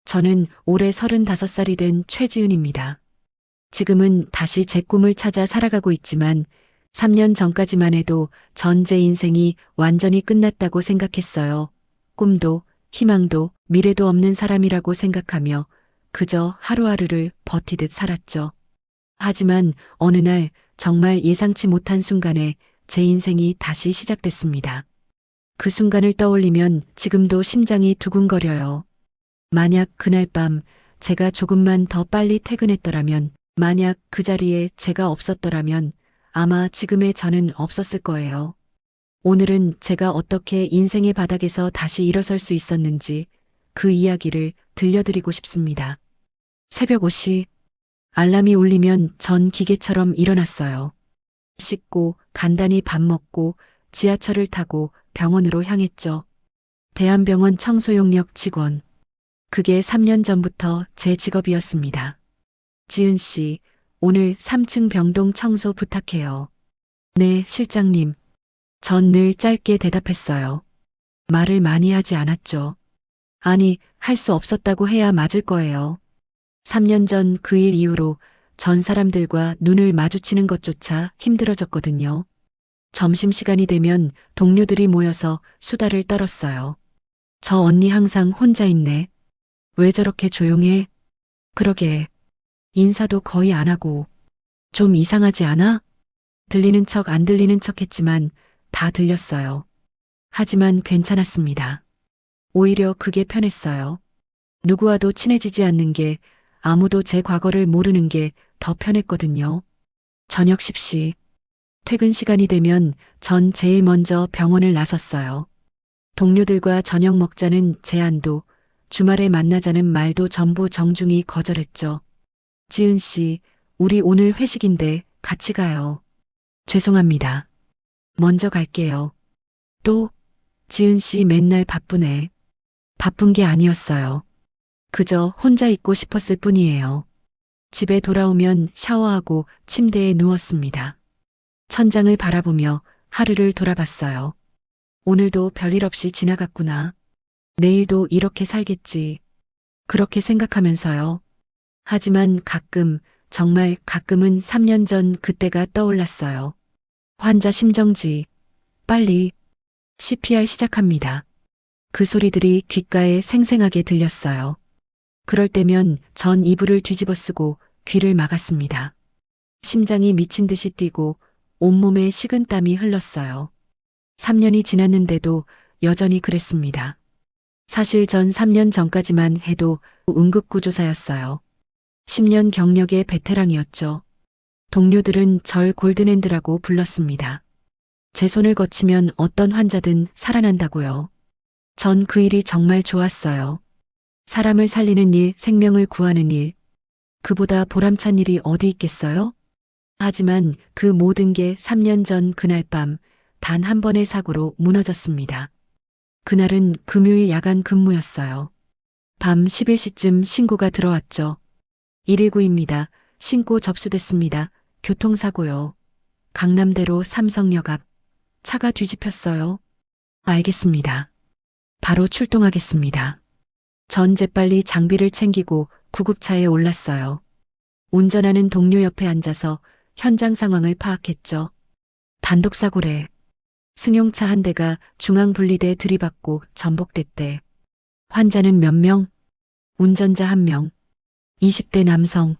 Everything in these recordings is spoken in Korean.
저는 올해 35살이 된 최지은입니다. 지금은 다시 제 꿈을 찾아 살아가고 있지만 3년 전까지만 해도 전 제 인생이 완전히 끝났다고 생각했어요. 꿈도 희망도 미래도 없는 사람이라고 생각하며 그저 하루하루를 버티듯 살았죠. 하지만 어느 날 정말 예상치 못한 순간에 제 인생이 다시 시작됐습니다. 그 순간을 떠올리면 지금도 심장이 두근거려요. 만약 그날 밤 제가 조금만 더 빨리 퇴근했더라면, 만약 그 자리에 제가 없었더라면 아마 지금의 저는 없었을 거예요. 오늘은 제가 어떻게 인생의 바닥에서 다시 일어설 수 있었는지 그 이야기를 들려드리고 싶습니다. 새벽 5시 알람이 울리면 전 기계처럼 일어났어요. 씻고 간단히 밥 먹고 지하철을 타고 병원으로 향했죠. 대한병원 청소용역 직원. 그게 3년 전부터 제 직업이었습니다. 지은 씨, 오늘 3층 병동 청소 부탁해요. 네, 실장님. 전 늘 짧게 대답했어요. 말을 많이 하지 않았죠. 아니, 할 수 없었다고 해야 맞을 거예요. 3년 전 그 일 이후로 전 사람들과 눈을 마주치는 것조차 힘들어졌거든요. 점심시간이 되면 동료들이 모여서 수다를 떨었어요. 저 언니 항상 혼자 있네. 왜 저렇게 조용해? 그러게. 인사도 거의 안 하고. 좀 이상하지 않아? 들리는 척 안 들리는 척 했지만 다 들렸어요. 하지만 괜찮았습니다. 오히려 그게 편했어요. 누구와도 친해지지 않는 게, 아무도 제 과거를 모르는 게 더 편했거든요. 저녁 10시. 퇴근 시간이 되면 전 제일 먼저 병원을 나섰어요. 동료들과 저녁 먹자는 제안도, 주말에 만나자는 말도 전부 정중히 거절했죠. 지은 씨, 우리 오늘 회식인데 같이 가요. 죄송합니다. 먼저 갈게요. 또, 지은 씨 맨날 바쁘네. 바쁜 게 아니었어요. 그저 혼자 있고 싶었을 뿐이에요. 집에 돌아오면 샤워하고 침대에 누웠습니다. 천장을 바라보며 하루를 돌아봤어요. 오늘도 별일 없이 지나갔구나. 내일도 이렇게 살겠지. 그렇게 생각하면서요. 하지만 가끔, 정말 가끔은 3년 전 그때가 떠올랐어요. 환자 심정지. 빨리. CPR 시작합니다. 그 소리들이 귓가에 생생하게 들렸어요. 그럴 때면 전 이불을 뒤집어 쓰고 귀를 막았습니다. 심장이 미친 듯이 뛰고 온몸에 식은땀이 흘렀어요. 3년이 지났는데도 여전히 그랬습니다. 사실 전 3년 전까지만 해도 응급구조사였어요. 10년 경력의 베테랑이었죠. 동료들은 절 골든핸드라고 불렀습니다. 제 손을 거치면 어떤 환자든 살아난다고요. 전 그 일이 정말 좋았어요. 사람을 살리는 일, 생명을 구하는 일. 그보다 보람찬 일이 어디 있겠어요? 하지만 그 모든 게 3년 전 그날 밤 단 한 번의 사고로 무너졌습니다. 그날은 금요일 야간 근무였어요. 밤 11시쯤 신고가 들어왔죠. 119입니다. 신고 접수됐습니다. 교통사고요. 강남대로 삼성역 앞. 차가 뒤집혔어요. 알겠습니다. 바로 출동하겠습니다. 전 재빨리 장비를 챙기고 구급차에 올랐어요. 운전하는 동료 옆에 앉아서 현장 상황을 파악했죠. 단독사고래. 승용차 한 대가 중앙분리대에 들이받고 전복됐대. 환자는 몇 명? 운전자 1명. 20대 남성.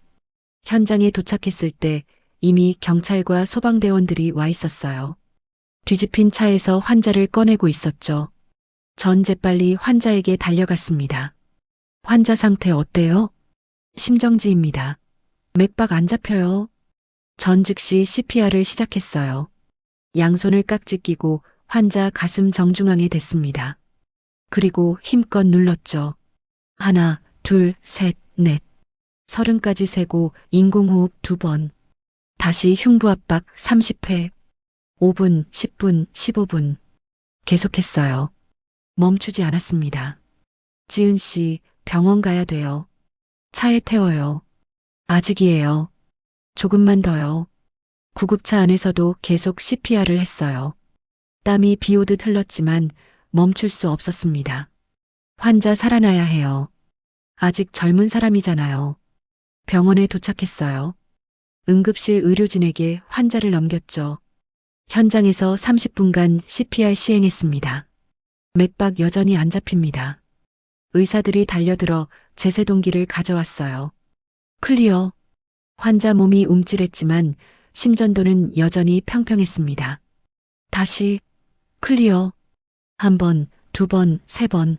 현장에 도착했을 때 이미 경찰과 소방대원들이 와 있었어요. 뒤집힌 차에서 환자를 꺼내고 있었죠. 전 재빨리 환자에게 달려갔습니다. 환자 상태 어때요? 심정지입니다. 맥박 안 잡혀요. 전 즉시 CPR을 시작했어요. 양손을 깍지 끼고 환자 가슴 정중앙에 댔습니다. 그리고 힘껏 눌렀죠. 하나, 둘, 셋, 넷. 30까지 세고 인공호흡 2번. 다시 흉부압박 30회. 5분, 10분, 15분. 계속했어요. 멈추지 않았습니다. 지은 씨, 병원 가야 돼요. 차에 태워요. 아직이에요. 조금만 더요. 구급차 안에서도 계속 CPR을 했어요. 땀이 비 오듯 흘렀지만 멈출 수 없었습니다. 환자 살아나야 해요. 아직 젊은 사람이잖아요. 병원에 도착했어요. 응급실 의료진에게 환자를 넘겼죠. 현장에서 30분간 CPR 시행했습니다. 맥박 여전히 안 잡힙니다. 의사들이 달려들어 제세동기를 가져왔어요. 클리어. 환자 몸이 움찔했지만 심전도는 여전히 평평했습니다. 다시 클리어. 한 번, 두 번, 세 번.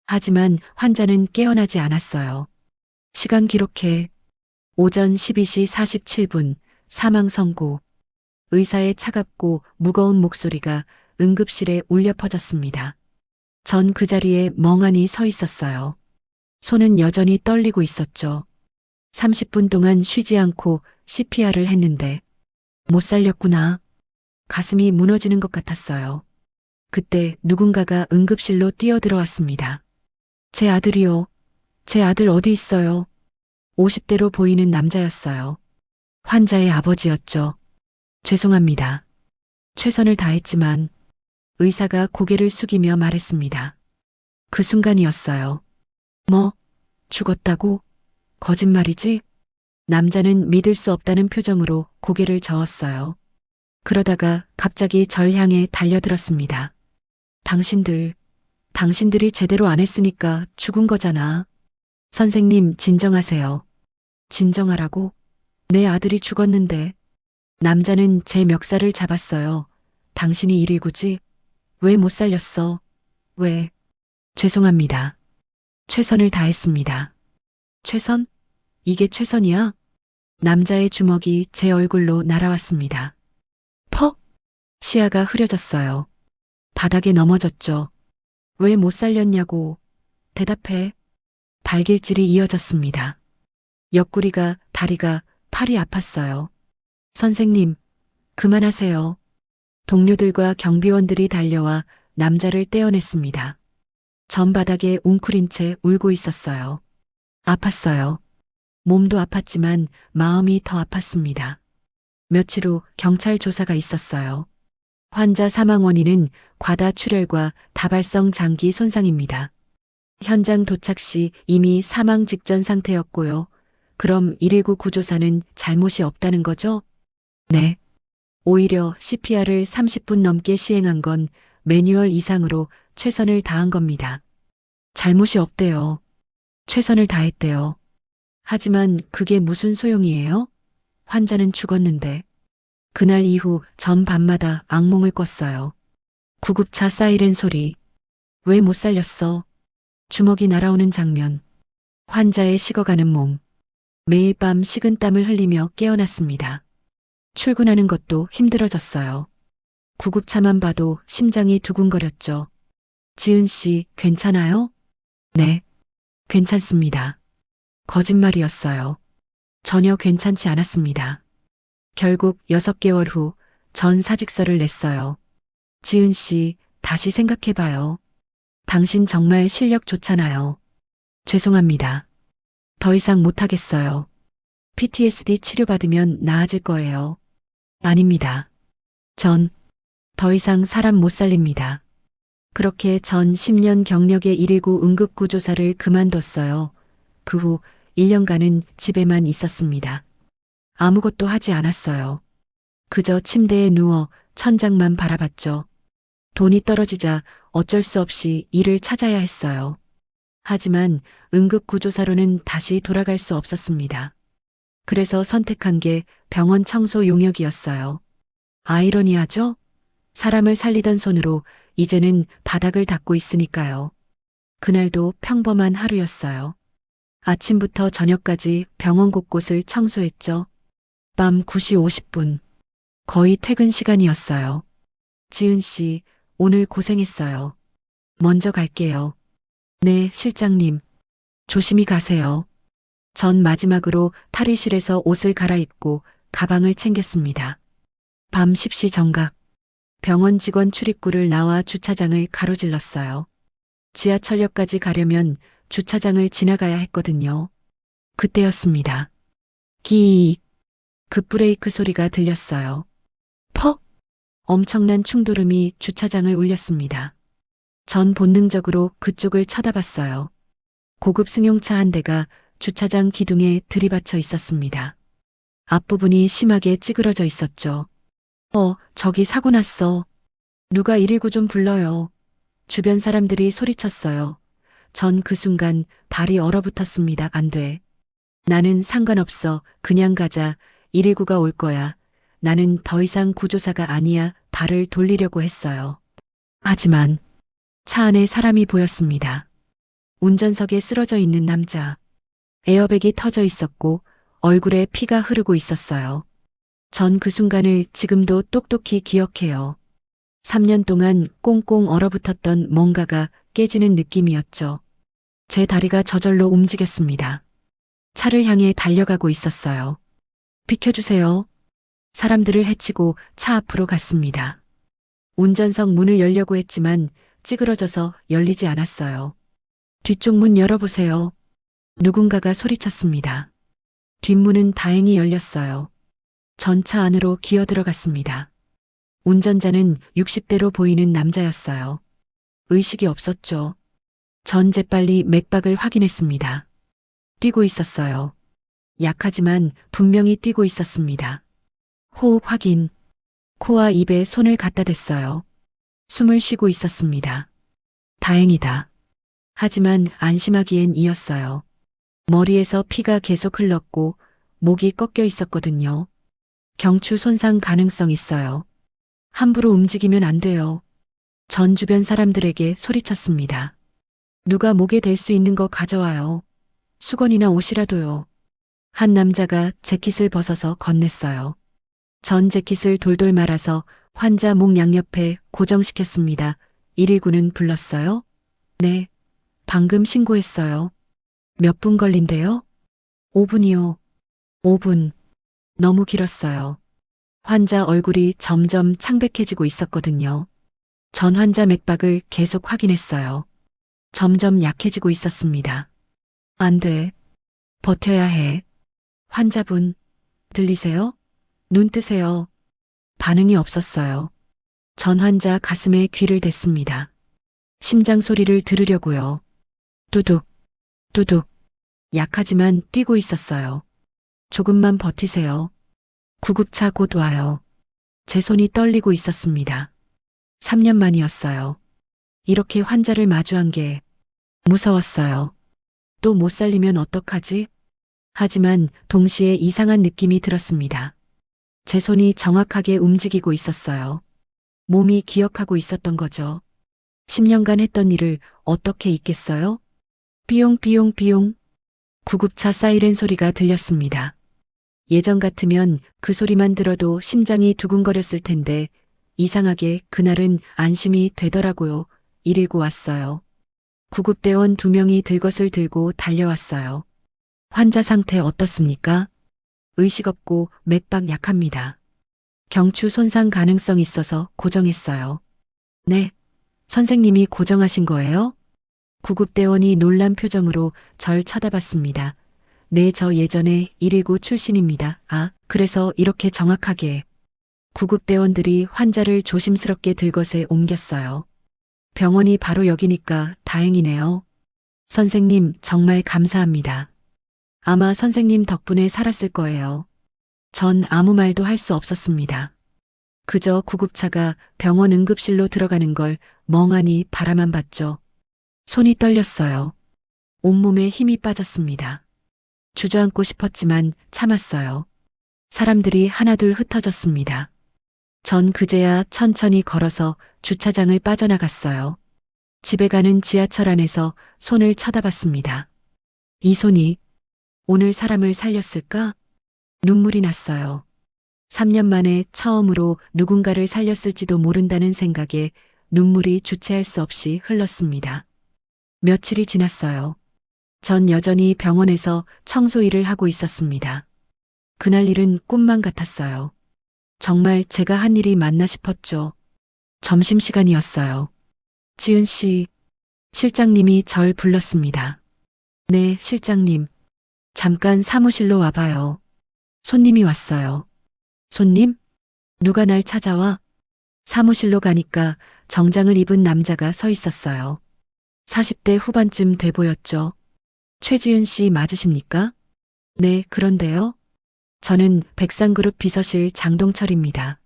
하지만 환자는 깨어나지 않았어요. 시간 기록해. 오전 12시 47분 사망 선고. 의사의 차갑고 무거운 목소리가 응급실에 울려 퍼졌습니다. 전 그 자리에 멍하니 서 있었어요. 손은 여전히 떨리고 있었죠. 30분 동안 쉬지 않고 CPR을 했는데 못 살렸구나. 가슴이 무너지는 것 같았어요. 그때 누군가가 응급실로 뛰어들어왔습니다. 제 아들이요. 제 아들 어디 있어요? 50대로 보이는 남자였어요. 환자의 아버지였죠. 죄송합니다. 최선을 다했지만 의사가 고개를 숙이며 말했습니다. 그 순간이었어요. 뭐? 죽었다고? 거짓말이지? 남자는 믿을 수 없다는 표정으로 고개를 저었어요. 그러다가 갑자기 절 향해 달려들었습니다. 당신들이 제대로 안 했으니까 죽은 거잖아. 선생님, 진정하세요. 진정하라고? 내 아들이 죽었는데. 남자는 제 멱살을 잡았어요. 당신이 119지? 왜 못 살렸어? 왜? 죄송합니다. 최선을 다했습니다. 최선? 이게 최선이야? 남자의 주먹이 제 얼굴로 날아왔습니다. 퍽! 시야가 흐려졌어요. 바닥에 넘어졌죠. 왜 못 살렸냐고. 대답해. 발길질이 이어졌습니다. 옆구리가, 다리가, 팔이 아팠어요. 선생님, 그만하세요. 동료들과 경비원들이 달려와 남자를 떼어냈습니다. 전바닥에 웅크린 채 울고 있었어요. 아팠어요. 몸도 아팠지만 마음이 더 아팠습니다. 며칠 후 경찰 조사가 있었어요. 환자 사망 원인은 과다출혈과 다발성 장기 손상입니다. 현장 도착 시 이미 사망 직전 상태였고요. 그럼 119 구조사는 잘못이 없다는 거죠? 네. 오히려 CPR을 30분 넘게 시행한 건 매뉴얼 이상으로 최선을 다한 겁니다. 잘못이 없대요. 최선을 다했대요. 하지만 그게 무슨 소용이에요? 환자는 죽었는데. 그날 이후 전 밤마다 악몽을 꿨어요. 구급차 사이렌 소리. 왜 못 살렸어? 주먹이 날아오는 장면. 환자의 식어가는 몸. 매일 밤 식은땀을 흘리며 깨어났습니다. 출근하는 것도 힘들어졌어요. 구급차만 봐도 심장이 두근거렸죠. 지은 씨, 괜찮아요? 네, 괜찮습니다. 거짓말이었어요. 전혀 괜찮지 않았습니다. 결국 6개월 후 전 사직서를 냈어요. 지은 씨, 다시 생각해봐요. 당신 정말 실력 좋잖아요. 죄송합니다. 더 이상 못하겠어요. PTSD 치료받으면 나아질 거예요. 아닙니다. 전 더 이상 사람 못 살립니다. 그렇게 전 10년 경력의 119 응급구조사를 그만뒀어요. 그 후 1년간은 집에만 있었습니다. 아무것도 하지 않았어요. 그저 침대에 누워 천장만 바라봤죠. 돈이 떨어지자 어쩔 수 없이 일을 찾아야 했어요. 하지만 응급구조사로는 다시 돌아갈 수 없었습니다. 그래서 선택한 게 병원 청소 용역이었어요. 아이러니하죠? 사람을 살리던 손으로 이제는 바닥을 닦고 있으니까요. 그날도 평범한 하루였어요. 아침부터 저녁까지 병원 곳곳을 청소했죠. 밤 9시 50분. 거의 퇴근 시간이었어요. 지은 씨, 오늘 고생했어요. 먼저 갈게요. 네, 실장님. 조심히 가세요. 전 마지막으로 탈의실에서 옷을 갈아입고 가방을 챙겼습니다. 밤 10시 정각. 병원 직원 출입구를 나와 주차장을 가로질렀어요. 지하철역까지 가려면 주차장을 지나가야 했거든요. 그때였습니다. 기익. 급브레이크 소리가 들렸어요. 퍽! 엄청난 충돌음이 주차장을 울렸습니다. 전 본능적으로 그쪽을 쳐다봤어요. 고급 승용차 한 대가 주차장 기둥에 들이받쳐 있었습니다. 앞부분이 심하게 찌그러져 있었죠. 저기 사고 났어. 누가 119 좀 불러요. 주변 사람들이 소리쳤어요. 전 그 순간 발이 얼어붙었습니다. 안 돼. 나는 상관없어. 그냥 가자. 119가 올 거야. 나는 더 이상 구조사가 아니야. 발을 돌리려고 했어요. 하지만 차 안에 사람이 보였습니다. 운전석에 쓰러져 있는 남자. 에어백이 터져 있었고 얼굴에 피가 흐르고 있었어요. 전 그 순간을 지금도 똑똑히 기억해요. 3년 동안 꽁꽁 얼어붙었던 뭔가가 깨지는 느낌이었죠. 제 다리가 저절로 움직였습니다. 차를 향해 달려가고 있었어요. 비켜주세요. 사람들을 해치고 차 앞으로 갔습니다. 운전석 문을 열려고 했지만 찌그러져서 열리지 않았어요. 뒤쪽 문 열어보세요. 누군가가 소리쳤습니다. 뒷문은 다행히 열렸어요. 전차 안으로 기어 들어갔습니다. 운전자는 60대로 보이는 남자였어요. 의식이 없었죠. 전 재빨리 맥박을 확인했습니다. 뛰고 있었어요. 약하지만 분명히 뛰고 있었습니다. 호흡 확인. 코와 입에 손을 갖다 댔어요. 숨을 쉬고 있었습니다. 다행이다. 하지만 안심하기엔 이었어요. 머리에서 피가 계속 흘렀고 목이 꺾여 있었거든요. 경추 손상 가능성 있어요. 함부로 움직이면 안 돼요. 전 주변 사람들에게 소리쳤습니다. 누가 목에 댈 수 있는 거 가져와요. 수건이나 옷이라도요. 한 남자가 재킷을 벗어서 건넸어요. 전 재킷을 돌돌 말아서 환자 목 양옆에 고정시켰습니다. 119는 불렀어요? 네. 방금 신고했어요. 몇 분 걸린대요? 5분이요. 5분. 너무 길었어요. 환자 얼굴이 점점 창백해지고 있었거든요. 전 환자 맥박을 계속 확인했어요. 점점 약해지고 있었습니다. 안 돼. 버텨야 해. 환자분, 들리세요? 눈 뜨세요. 반응이 없었어요. 전 환자 가슴에 귀를 댔습니다. 심장 소리를 들으려고요. 뚜둑, 뚜둑. 약하지만 뛰고 있었어요. 조금만 버티세요. 구급차 곧 와요. 제 손이 떨리고 있었습니다. 3년 만이었어요. 이렇게 환자를 마주한 게 무서웠어요. 또 못 살리면 어떡하지? 하지만 동시에 이상한 느낌이 들었습니다. 제 손이 정확하게 움직이고 있었어요. 몸이 기억하고 있었던 거죠. 10년간 했던 일을 어떻게 잊겠어요? 비용. 구급차 사이렌 소리가 들렸습니다. 예전 같으면 그 소리만 들어도 심장이 두근거렸을 텐데 이상하게 그날은 안심이 되더라고요. 119 왔어요. 구급대원 2명이 들것을 들고 달려왔어요. 환자 상태 어떻습니까? 의식 없고 맥박 약합니다. 경추 손상 가능성 있어서 고정했어요. 네. 선생님이 고정하신 거예요? 구급대원이 놀란 표정으로 절 쳐다봤습니다. 네, 저 예전에 119 출신입니다. 아, 그래서 이렇게 정확하게. 구급대원들이 환자를 조심스럽게 들것에 옮겼어요. 병원이 바로 여기니까 다행이네요. 선생님, 정말 감사합니다. 아마 선생님 덕분에 살았을 거예요. 전 아무 말도 할 수 없었습니다. 그저 구급차가 병원 응급실로 들어가는 걸 멍하니 바라만 봤죠. 손이 떨렸어요. 온몸에 힘이 빠졌습니다. 주저앉고 싶었지만 참았어요. 사람들이 하나둘 흩어졌습니다. 전 그제야 천천히 걸어서 주차장을 빠져나갔어요. 집에 가는 지하철 안에서 손을 쳐다봤습니다. 이 손이 오늘 사람을 살렸을까? 눈물이 났어요. 3년 만에 처음으로 누군가를 살렸을지도 모른다는 생각에 눈물이 주체할 수 없이 흘렀습니다. 며칠이 지났어요. 전 여전히 병원에서 청소 일을 하고 있었습니다. 그날 일은 꿈만 같았어요. 정말 제가 한 일이 맞나 싶었죠. 점심시간이었어요. 지은 씨, 실장님이 절 불렀습니다. 네, 실장님. 잠깐 사무실로 와봐요. 손님이 왔어요. 손님? 누가 날 찾아와? 사무실로 가니까 정장을 입은 남자가 서 있었어요. 40대 후반쯤 돼 보였죠. 최지은 씨 맞으십니까? 네, 그런데요. 저는 백상그룹 비서실 장동철입니다.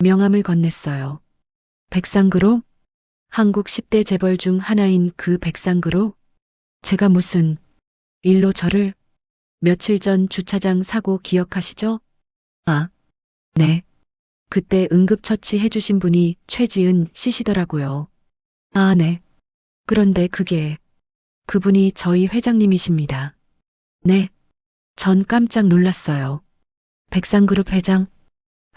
명함을 건넸어요. 백상그룹? 한국 10대 재벌 중 하나인 그 백상그룹? 제가 무슨 일로 저를 며칠 전 주차장 사고 기억하시죠? 아, 네. 그때 응급처치 해주신 분이 최지은 씨시더라고요. 아, 네. 그런데 그분이 저희 회장님이십니다. 네. 전 깜짝 놀랐어요. 백상그룹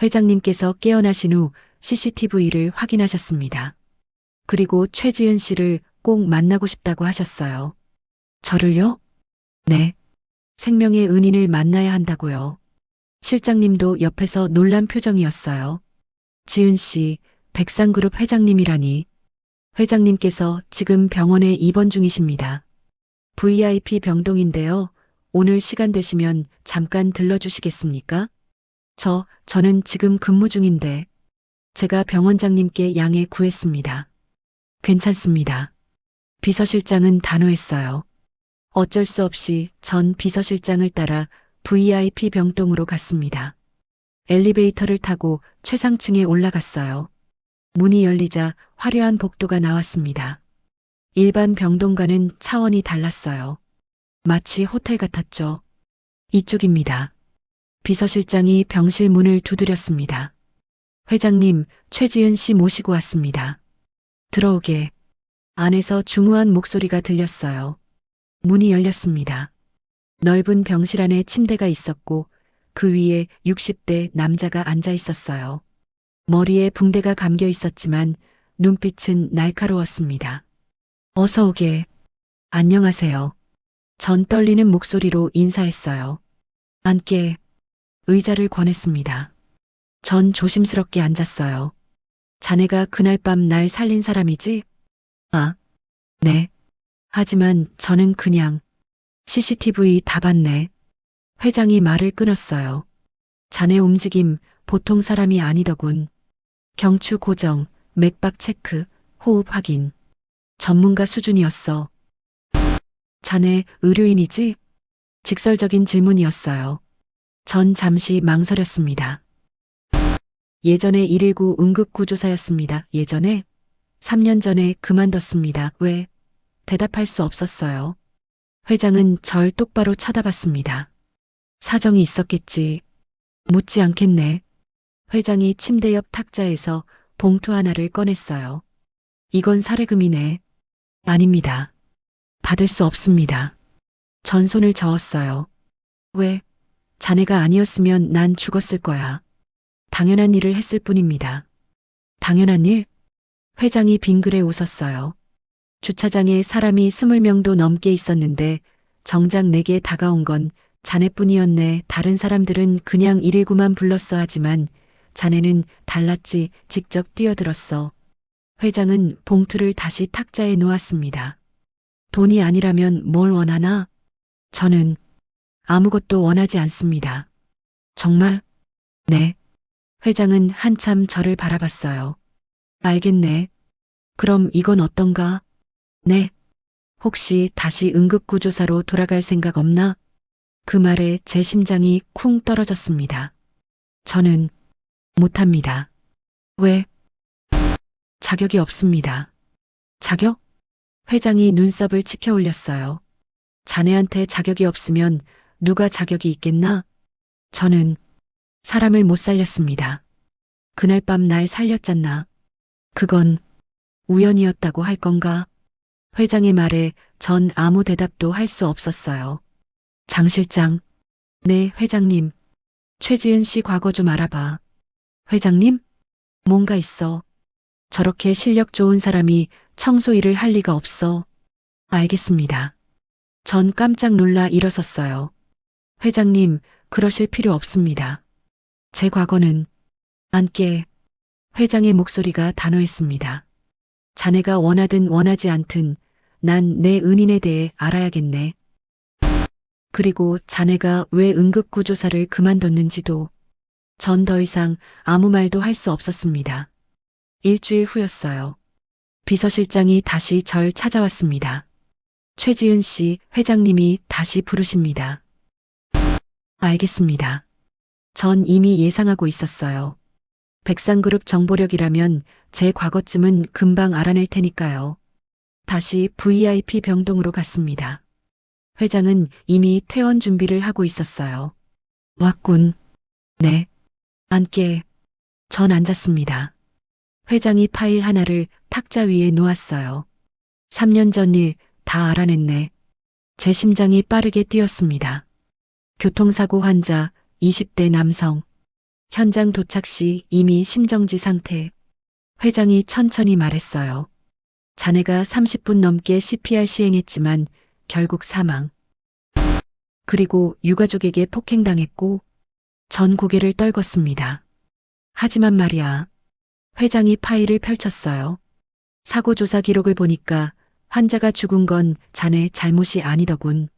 회장님께서 깨어나신 후 CCTV를 확인하셨습니다. 그리고 최지은 씨를 꼭 만나고 싶다고 하셨어요. 저를요? 네. 생명의 은인을 만나야 한다고요. 실장님도 옆에서 놀란 표정이었어요. 지은 씨, 백상그룹 회장님이라니. 회장님께서 지금 병원에 입원 중이십니다. VIP 병동인데요. 오늘 시간 되시면 잠깐 들러주시겠습니까? 저는 지금 근무 중인데 제가 병원장님께 양해 구했습니다. 괜찮습니다. 비서실장은 단호했어요. 어쩔 수 없이 전 비서실장을 따라 VIP 병동으로 갔습니다. 엘리베이터를 타고 최상층에 올라갔어요. 문이 열리자 화려한 복도가 나왔습니다. 일반 병동과는 차원이 달랐어요. 마치 호텔 같았죠. 이쪽입니다. 비서실장이 병실 문을 두드렸습니다. 회장님, 최지은 씨 모시고 왔습니다. 들어오게. 안에서 중후한 목소리가 들렸어요. 문이 열렸습니다. 넓은 병실 안에 침대가 있었고 그 위에 60대 남자가 앉아 있었어요. 머리에 붕대가 감겨 있었지만 눈빛은 날카로웠습니다. 어서 오게. 안녕하세요. 전 떨리는 목소리로 인사했어요. 앉게. 의자를 권했습니다. 전 조심스럽게 앉았어요. 자네가 그날 밤 날 살린 사람이지? 아, 네. 하지만 저는 그냥 CCTV 다 봤네. 회장이 말을 끊었어요. 자네 움직임 보통 사람이 아니더군. 경추 고정, 맥박 체크, 호흡 확인. 전문가 수준이었어. 자네 의료인이지? 직설적인 질문이었어요. 전 잠시 망설였습니다. 예전에 119 응급구조사였습니다. 예전에? 3년 전에 그만뒀습니다. 왜? 대답할 수 없었어요. 회장은 절 똑바로 쳐다봤습니다. 사정이 있었겠지. 묻지 않겠네. 회장이 침대 옆 탁자에서 봉투 하나를 꺼냈어요. 이건 사례금이네. 아닙니다. 받을 수 없습니다. 전 손을 저었어요. 왜? 자네가 아니었으면 난 죽었을 거야. 당연한 일을 했을 뿐입니다. 당연한 일? 회장이 빙그레 웃었어요. 주차장에 사람이 20명도 넘게 있었는데 정작 내게 다가온 건 자네뿐이었네. 다른 사람들은 그냥 119만 불렀어 하지만 자네는 달랐지. 직접 뛰어들었어. 회장은 봉투를 다시 탁자에 놓았습니다. 돈이 아니라면 뭘 원하나? 저는 아무것도 원하지 않습니다. 정말? 네. 회장은 한참 저를 바라봤어요. 알겠네. 그럼 이건 어떤가? 네. 혹시 다시 응급구조사로 돌아갈 생각 없나? 그 말에 제 심장이 쿵 떨어졌습니다. 저는 못합니다. 왜? 자격이 없습니다. 자격? 회장이 눈썹을 치켜 올렸어요. 자네한테 자격이 없으면 누가 자격이 있겠나? 저는 사람을 못 살렸습니다. 그날 밤 날 살렸잖나. 그건 우연이었다고 할 건가? 회장의 말에 전 아무 대답도 할 수 없었어요. 장 실장. 네, 회장님. 최지은 씨 과거 좀 알아봐. 회장님? 뭔가 있어. 저렇게 실력 좋은 사람이 청소 일을 할 리가 없어. 알겠습니다. 전 깜짝 놀라 일어섰어요. 회장님, 그러실 필요 없습니다. 제 과거는 앉게. 회장의 목소리가 단호했습니다. 자네가 원하든 원하지 않든 난 내 은인에 대해 알아야겠네. 그리고 자네가 왜 응급구조사를 그만뒀는지도. 전 더 이상 아무 말도 할 수 없었습니다. 일주일 후였어요. 비서실장이 다시 절 찾아왔습니다. 최지은 씨, 회장님이 다시 부르십니다. 알겠습니다. 전 이미 예상하고 있었어요. 백상그룹 정보력이라면 제 과거쯤은 금방 알아낼 테니까요. 다시 VIP 병동으로 갔습니다. 회장은 이미 퇴원 준비를 하고 있었어요. 왔군. 네. 앉게. 전 앉았습니다. 회장이 파일 하나를 탁자 위에 놓았어요. 3년 전 일 다 알아냈네. 제 심장이 빠르게 뛰었습니다. 교통사고 환자 20대 남성. 현장 도착 시 이미 심정지 상태. 회장이 천천히 말했어요. 자네가 30분 넘게 CPR 시행했지만 결국 사망. 그리고 유가족에게 폭행당했고 전 고개를 떨궜습니다. 하지만 말이야. 회장이 파일을 펼쳤어요. 사고조사 기록을 보니까 환자가 죽은 건 자네 잘못이 아니더군.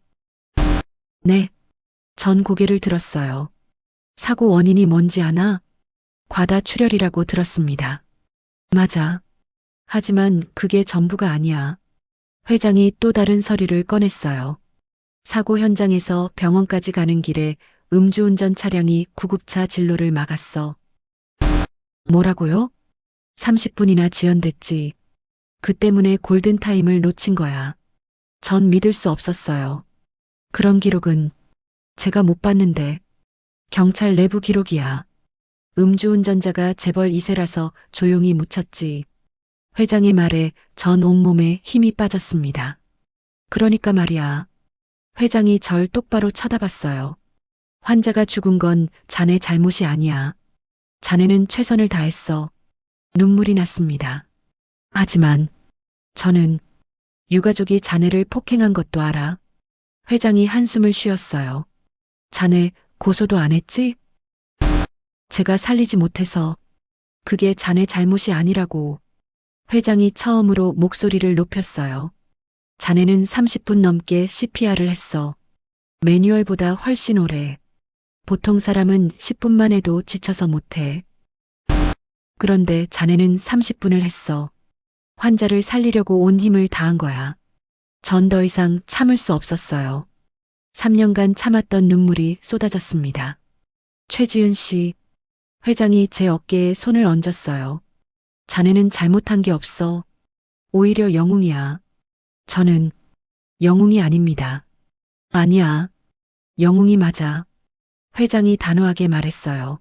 네. 전 고개를 들었어요. 사고 원인이 뭔지 아나? 과다출혈이라고 들었습니다. 맞아. 하지만 그게 전부가 아니야. 회장이 또 다른 서류를 꺼냈어요. 사고 현장에서 병원까지 가는 길에 음주운전 차량이 구급차 진로를 막았어. 뭐라고요? 30분이나 지연됐지. 그 때문에 골든타임을 놓친 거야. 전 믿을 수 없었어요. 그런 기록은 제가 못 봤는데 경찰 내부 기록이야. 음주운전자가 재벌 2세라서 조용히 묻혔지. 회장의 말에 전 온몸에 힘이 빠졌습니다. 그러니까 말이야. 회장이 절 똑바로 쳐다봤어요. 환자가 죽은 건 자네 잘못이 아니야. 자네는 최선을 다했어. 눈물이 났습니다. 하지만 저는 유가족이 자네를 폭행한 것도 알아. 회장이 한숨을 쉬었어요. 자네 고소도 안 했지? 제가 살리지 못해서 그게 자네 잘못이 아니라고. 회장이 처음으로 목소리를 높였어요. 자네는 30분 넘게 CPR을 했어. 매뉴얼보다 훨씬 오래. 보통 사람은 10분만 해도 지쳐서 못해. 그런데 자네는 30분을 했어. 환자를 살리려고 온 힘을 다한 거야. 전 더 이상 참을 수 없었어요. 3년간 참았던 눈물이 쏟아졌습니다. 최지은 씨, 회장이 제 어깨에 손을 얹었어요. 자네는 잘못한 게 없어. 오히려 영웅이야. 저는 영웅이 아닙니다. 아니야. 영웅이 맞아. 회장이 단호하게 말했어요.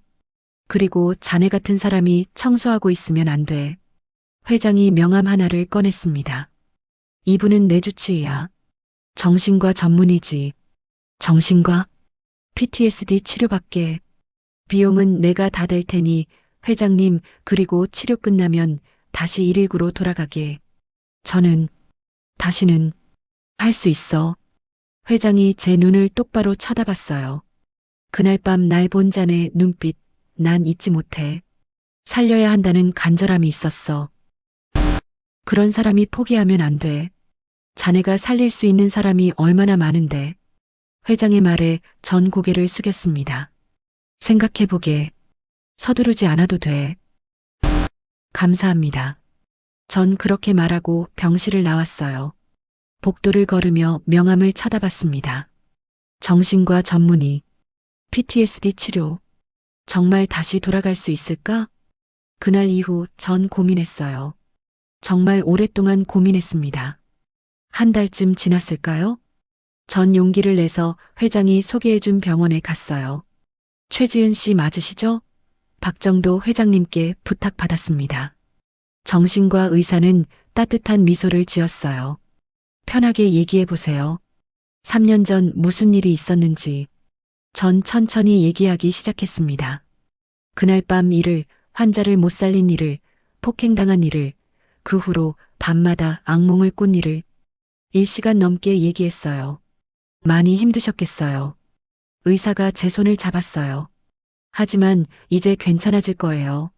그리고 자네 같은 사람이 청소하고 있으면 안 돼. 회장이 명함 하나를 꺼냈습니다. 이분은 내 주치의야. 정신과 전문이지. 정신과 PTSD 치료받게. 비용은 내가 다 댈 테니 회장님 그리고 치료 끝나면 다시 119로 돌아가게. 저는 다시는 할 수 있어. 회장이 제 눈을 똑바로 쳐다봤어요. 그날 밤 날 본 자네 눈빛 난 잊지 못해. 살려야 한다는 간절함이 있었어. 그런 사람이 포기하면 안 돼. 자네가 살릴 수 있는 사람이 얼마나 많은데. 회장의 말에 전 고개를 숙였습니다. 생각해보게. 서두르지 않아도 돼. 감사합니다. 전 그렇게 말하고 병실을 나왔어요. 복도를 걸으며 명함을 쳐다봤습니다. 정신과 전문의, PTSD 치료. 정말 다시 돌아갈 수 있을까? 그날 이후 전 고민했어요. 정말 오랫동안 고민했습니다. 한 달쯤 지났을까요? 전 용기를 내서 회장이 소개해준 병원에 갔어요. 최지은 씨 맞으시죠? 박정도 회장님께 부탁받았습니다. 정신과 의사는 따뜻한 미소를 지었어요. 편하게 얘기해 보세요. 3년 전 무슨 일이 있었는지. 전 천천히 얘기하기 시작했습니다. 그날 밤 일을, 환자를 못 살린 일을, 폭행당한 일을, 그 후로 밤마다 악몽을 꾼 일을 1시간 넘게 얘기했어요. 많이 힘드셨겠어요. 의사가 제 손을 잡았어요. 하지만 이제 괜찮아질 거예요.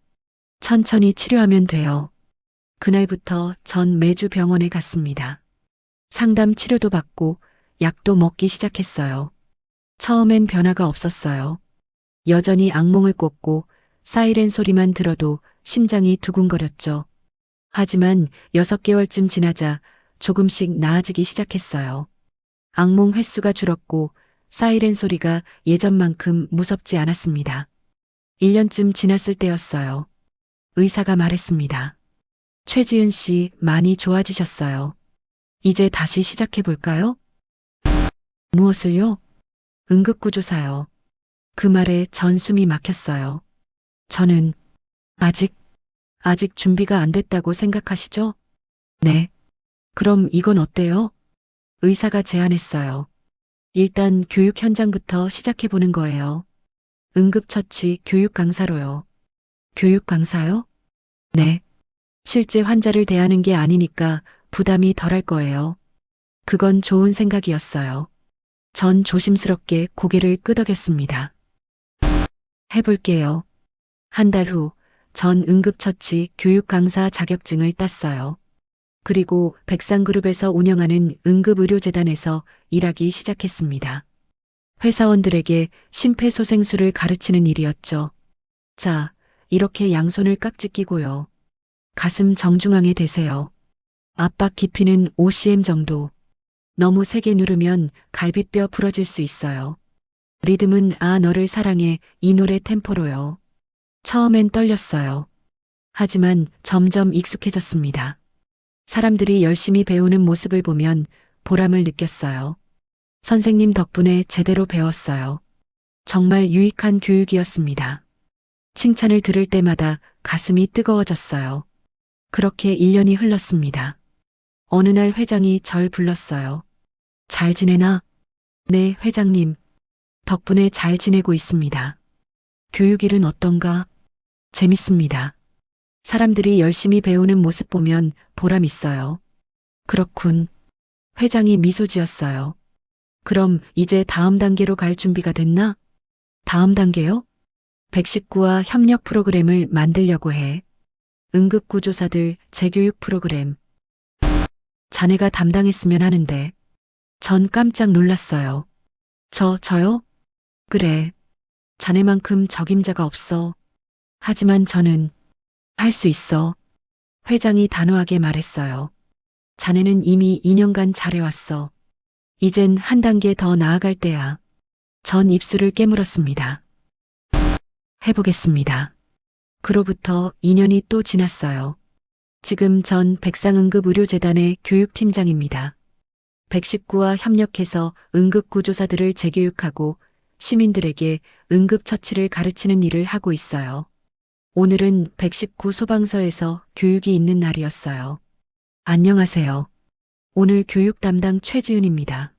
천천히 치료하면 돼요. 그날부터 전 매주 병원에 갔습니다. 상담 치료도 받고 약도 먹기 시작했어요. 처음엔 변화가 없었어요. 여전히 악몽을 꿨고 사이렌 소리만 들어도 심장이 두근거렸죠. 하지만 6개월쯤 지나자 조금씩 나아지기 시작했어요. 악몽 횟수가 줄었고 사이렌 소리가 예전만큼 무섭지 않았습니다. 1년쯤 지났을 때였어요. 의사가 말했습니다. 최지은 씨 많이 좋아지셨어요. 이제 다시 시작해 볼까요? 무엇을요? 응급구조사요. 그 말에 전 숨이 막혔어요. 저는 아직 준비가 안 됐다고 생각하시죠? 네. 그럼 이건 어때요? 의사가 제안했어요. 일단 교육 현장부터 시작해 보는 거예요. 응급처치 교육 강사로요. 교육 강사요? 네. 실제 환자를 대하는 게 아니니까 부담이 덜할 거예요. 그건 좋은 생각이었어요. 전 조심스럽게 고개를 끄덕였습니다. 해볼게요. 한 달 후, 전 응급처치 교육 강사 자격증을 땄어요. 그리고 백상그룹에서 운영하는 응급의료재단에서 일하기 시작했습니다. 회사원들에게 심폐소생술을 가르치는 일이었죠. 자, 이렇게 양손을 깍지 끼고요. 가슴 정중앙에 대세요. 압박 깊이는 5cm 정도. 너무 세게 누르면 갈비뼈 부러질 수 있어요. 리듬은 아 너를 사랑해 이 노래 템포로요. 처음엔 떨렸어요. 하지만 점점 익숙해졌습니다. 사람들이 열심히 배우는 모습을 보면 보람을 느꼈어요. 선생님 덕분에 제대로 배웠어요. 정말 유익한 교육이었습니다. 칭찬을 들을 때마다 가슴이 뜨거워졌어요. 그렇게 1년이 흘렀습니다. 어느 날 회장이 절 불렀어요. 잘 지내나? 네, 회장님. 덕분에 잘 지내고 있습니다. 교육일은 어떤가? 재밌습니다. 사람들이 열심히 배우는 모습 보면 보람 있어요. 그렇군. 회장이 미소 지었어요. 그럼 이제 다음 단계로 갈 준비가 됐나? 다음 단계요? 119와 협력 프로그램을 만들려고 해. 응급구조사들 재교육 프로그램. 자네가 담당했으면 하는데. 전 깜짝 놀랐어요. 저요? 그래. 자네만큼 적임자가 없어. 하지만 저는 할 수 있어. 회장이 단호하게 말했어요. 자네는 이미 2년간 잘해왔어. 이젠 한 단계 더 나아갈 때야. 전 입술을 깨물었습니다. 해보겠습니다. 그로부터 2년이 또 지났어요. 지금 전 백상응급의료재단의 교육팀장입니다. 119와 협력해서 응급구조사들을 재교육하고 시민들에게 응급처치를 가르치는 일을 하고 있어요. 오늘은 119 소방서에서 교육이 있는 날이었어요. 안녕하세요. 오늘 교육 담당 최지은입니다.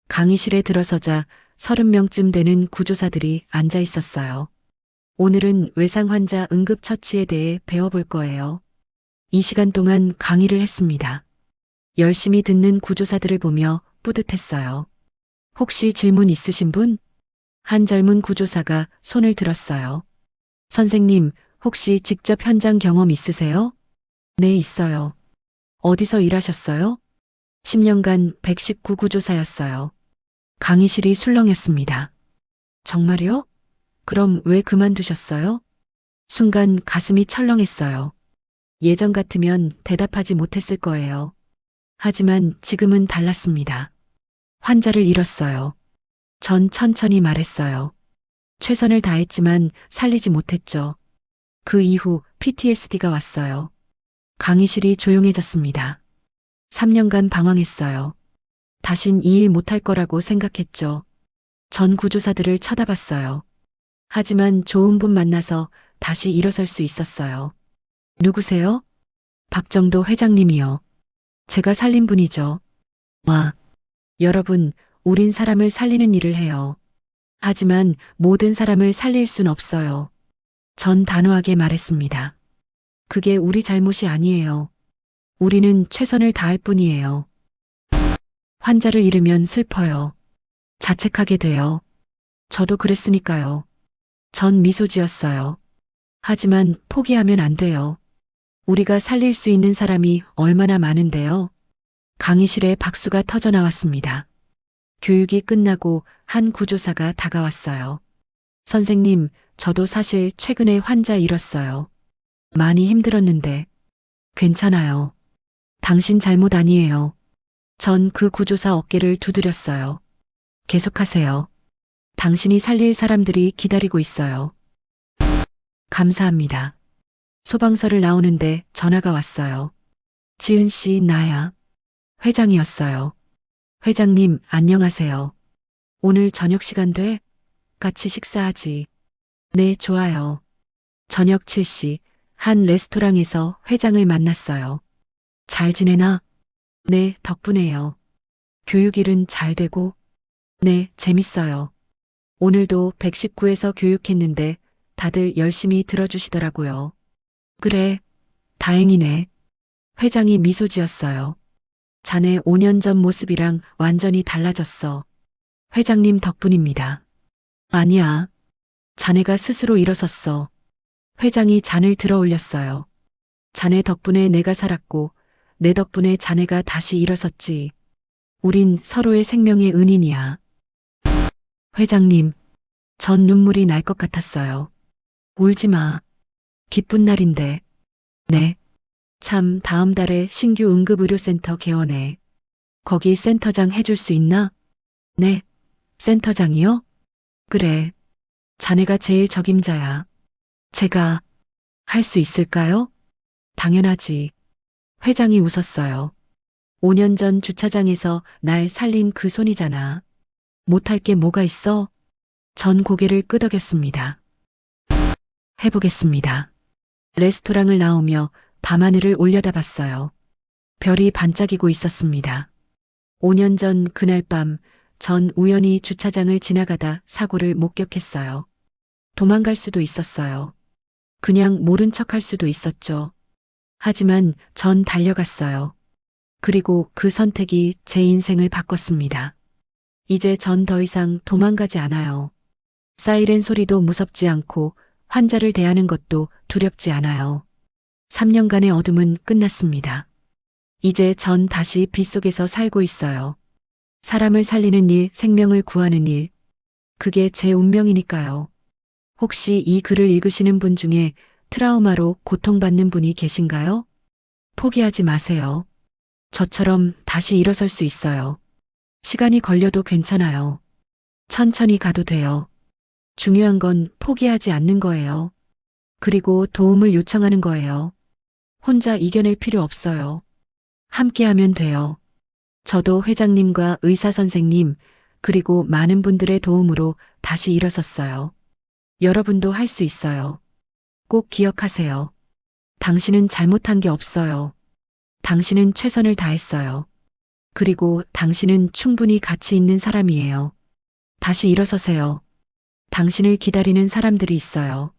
강의실에 들어서자 30명쯤 되는 구조사들이 앉아 있었어요. 오늘은 외상 환자 응급처치에 대해 배워볼 거예요. 이 시간 동안 강의를 했습니다. 열심히 듣는 구조사들을 보며 뿌듯했어요. 혹시 질문 있으신 분? 한 젊은 구조사가 손을 들었어요. 선생님, 혹시 직접 현장 경험 있으세요? 네, 있어요. 어디서 일하셨어요? 10년간 119 구조사였어요. 강의실이 술렁였습니다. 정말요? 그럼 왜 그만두셨어요? 순간 가슴이 철렁했어요. 예전 같으면 대답하지 못했을 거예요. 하지만 지금은 달랐습니다. 환자를 잃었어요. 전 천천히 말했어요. 최선을 다했지만 살리지 못했죠. 그 이후 PTSD가 왔어요. 강의실이 조용해졌습니다. 3년간 방황했어요. 다신 이 일 못할 거라고 생각했죠. 전 구조사들을 쳐다봤어요. 하지만 좋은 분 만나서 다시 일어설 수 있었어요. 누구세요? 박정도 회장님이요. 제가 살린 분이죠. 와, 여러분, 우린 사람을 살리는 일을 해요. 하지만 모든 사람을 살릴 순 없어요. 전 단호하게 말했습니다. 그게 우리 잘못이 아니에요. 우리는 최선을 다할 뿐이에요. 환자를 잃으면 슬퍼요. 자책하게 돼요. 저도 그랬으니까요. 전 미소 지었어요. 하지만 포기하면 안 돼요. 우리가 살릴 수 있는 사람이 얼마나 많은데요. 강의실에 박수가 터져 나왔습니다. 교육이 끝나고 한 구조사가 다가왔어요. 선생님, 저도 사실 최근에 환자 잃었어요. 많이 힘들었는데. 괜찮아요. 당신 잘못 아니에요. 전 그 구조사 어깨를 두드렸어요. 계속하세요. 당신이 살릴 사람들이 기다리고 있어요. 감사합니다. 소방서를 나오는데 전화가 왔어요. 지은 씨, 나야. 회장이었어요. 회장님, 안녕하세요. 오늘 저녁 시간 돼? 같이 식사하지. 네, 좋아요. 저녁 7시, 한 레스토랑에서 회장을 만났어요. 잘 지내나? 네, 덕분에요. 교육일은 잘 되고? 네, 재밌어요. 오늘도 119에서 교육했는데 다들 열심히 들어주시더라고요. 그래, 다행이네. 회장이 미소 지었어요. 자네 5년 전 모습이랑 완전히 달라졌어. 회장님 덕분입니다. 아니야. 자네가 스스로 일어섰어. 회장이 잔을 들어 올렸어요. 자네 덕분에 내가 살았고, 내 덕분에 자네가 다시 일어섰지. 우린 서로의 생명의 은인이야. 회장님, 전 눈물이 날 것 같았어요. 울지 마. 기쁜 날인데. 네. 참, 다음 달에 신규 응급의료센터 개원해. 거기 센터장 해줄 수 있나? 네. 센터장이요? 그래. 자네가 제일 적임자야. 제가 할 수 있을까요? 당연하지. 회장이 웃었어요. 5년 전 주차장에서 날 살린 그 손이잖아. 못할 게 뭐가 있어? 전 고개를 끄덕였습니다. 해보겠습니다. 레스토랑을 나오며 밤하늘을 올려다봤어요. 별이 반짝이고 있었습니다. 5년 전 그날 밤, 전 우연히 주차장을 지나가다 사고를 목격했어요. 도망갈 수도 있었어요. 그냥 모른 척할 수도 있었죠. 하지만 전 달려갔어요. 그리고 그 선택이 제 인생을 바꿨습니다. 이제 전 더 이상 도망가지 않아요. 사이렌 소리도 무섭지 않고 환자를 대하는 것도 두렵지 않아요. 3년간의 어둠은 끝났습니다. 이제 전 다시 빛 속에서 살고 있어요. 사람을 살리는 일, 생명을 구하는 일. 그게 제 운명이니까요. 혹시 이 글을 읽으시는 분 중에 트라우마로 고통받는 분이 계신가요? 포기하지 마세요. 저처럼 다시 일어설 수 있어요. 시간이 걸려도 괜찮아요. 천천히 가도 돼요. 중요한 건 포기하지 않는 거예요. 그리고 도움을 요청하는 거예요. 혼자 이겨낼 필요 없어요. 함께하면 돼요. 저도 회장님과 의사 선생님, 그리고 많은 분들의 도움으로 다시 일어섰어요. 여러분도 할 수 있어요. 꼭 기억하세요. 당신은 잘못한 게 없어요. 당신은 최선을 다했어요. 그리고 당신은 충분히 가치 있는 사람이에요. 다시 일어서세요. 당신을 기다리는 사람들이 있어요.